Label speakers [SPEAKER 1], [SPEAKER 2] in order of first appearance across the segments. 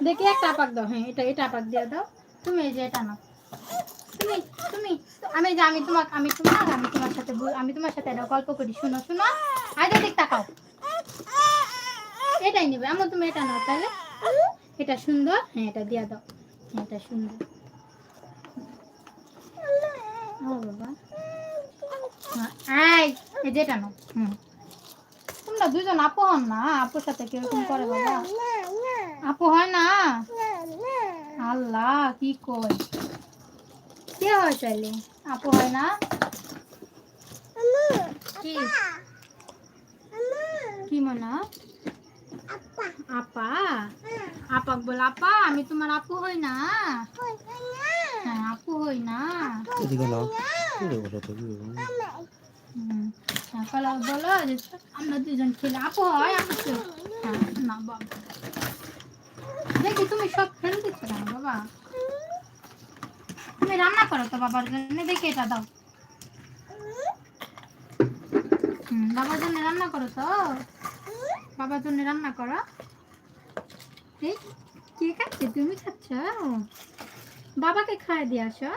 [SPEAKER 1] দেখি একটা আপাক দাও। হ্যাঁ এটা আপাক দিয়ে দাও। তুমি এই যে এটা নাও। তুমি আমি তোমার সাথে একটা গল্প করি, শুনো। আগে দিক তাকাও। এটাই নেবে আম্মু, তুমি এটা নাও তাহলে। এটা সুন্দর, হ্যাঁ এটা দিয়ে দাও। হ্যাঁ এটা সুন্দর। ও বাবা, এই যেটা নাও। তোমরা দুজন আপু হন না? আপুর সাথে কিরকম করে বাবা? আপু হয় না? আল্লাহ কি কই, কে হয় চাইলে আপু হয় না? কি কি মনা? আপা আপাক বল, আপা আমি তোমার আপু হই না? হ্যাঁ আপু হই না? বলো যে আমরা দুজন খেলে আপু হয়। আপু না বাবা, দেখি তুমি সব ফেলে দিচ্ছ না বাবা। তুমি রান্না করো তো বাবার জন্য, দেখি এটা দাও। বাবার জন্য রান্না করো তো, বাবার জন্য রান্না করো। কে খাচ্ছে? তুমি খাচ্ছ? বাবাকে খাইয়ে দিয়ে আসো,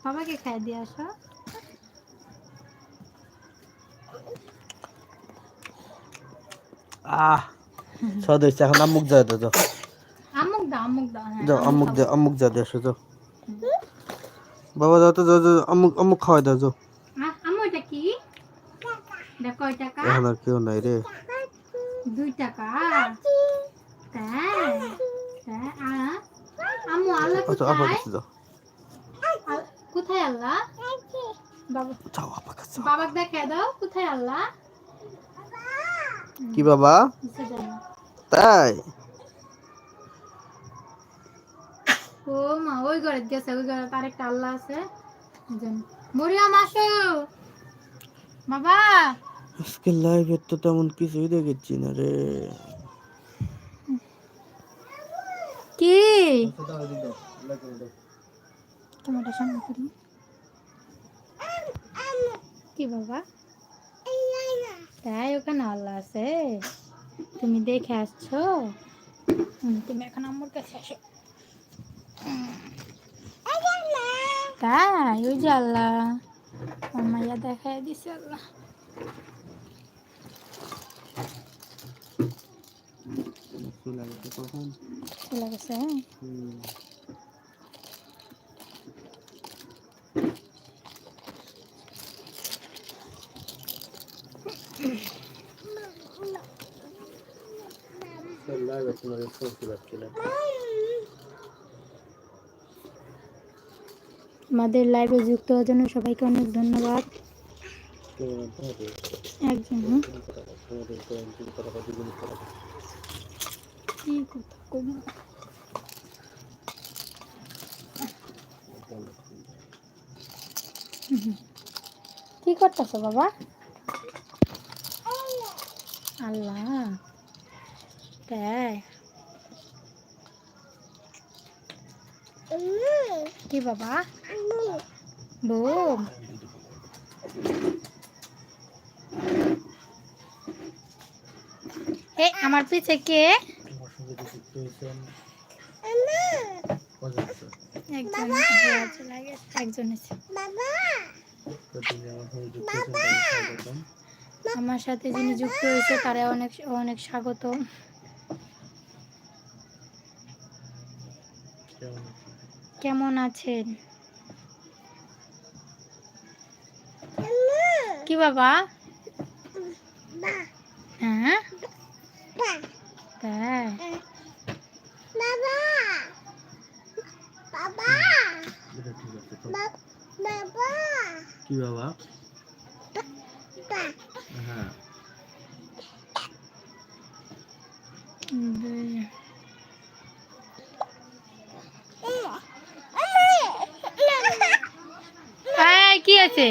[SPEAKER 1] বাবাকে খাইয়ে দিয়ে আসো।
[SPEAKER 2] সদ হয়েছে, এখন আম্মুক যা দাও। যাও
[SPEAKER 1] আম্মুক দাও, আম্মুক দাও। হ্যাঁ
[SPEAKER 2] যাও, আম্মুক যা দিয়ে আসো। যাও বাবা, যাও তো, যাও আম্মুক খাওয়াই দাও। যাও।
[SPEAKER 1] আম্মু এটা কি? দেখো কয় টাকা?
[SPEAKER 2] এখন আর কেউ নাই রে।
[SPEAKER 1] 2 টাকা। তাই আম্মু আল্লাহ
[SPEAKER 2] আচ্ছা, আপা
[SPEAKER 1] কোথায়?
[SPEAKER 2] কাছে যাও।
[SPEAKER 1] কোথায় আল্লাহ? বাবা
[SPEAKER 2] যাও, আপা কাছে যাও।
[SPEAKER 1] বাবাকে দেখা দাও, কোথায় আল্লাহ?
[SPEAKER 2] কি বাবা? তাই
[SPEAKER 1] ও মা, ওই ঘরে গেছে, ওই ঘরে আরেকটা আল্লাহ আছে। মরিয়াম আসো বাবা।
[SPEAKER 2] আজকে লাইভে তো তেমন কিছুই দেখেছি না রে।
[SPEAKER 1] কি তোমারটা সামনে করি। কি বাবা? তাই ওখানে আল্লাহ আছে, তুমি দেখে আসছো? তুমি এখন আমার কাছে আসো। তাই ওই যে আল্লাহ মাইয়া দেখাই দিছে আল্লাহ। চলে গেছে। আমাদের লাইভে যুক্ত হওয়ার জন্য সবাইকে অনেক ধন্যবাদ। একজন কি কথা কম। কি করতেছ বাবা? আল্লাহ তাই কি বাবা? বউ আমার পিছে কে? একজন আমার সাথে যিনি যুক্ত হয়েছে তারা অনেক অনেক স্বাগত। কেমন আছেন? কি বাবা? হ্যাঁ তাই
[SPEAKER 2] কি বাবা? হ্যাঁ
[SPEAKER 1] কি আছে?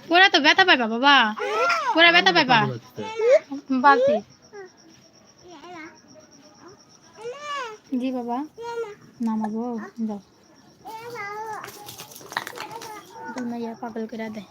[SPEAKER 1] পুরা তো ব্যথা পাইবা বাবা, পুরা ব্যথা পাইবা। বালতি জি বাবা নামাবো। যাও পাগল করে দেয়।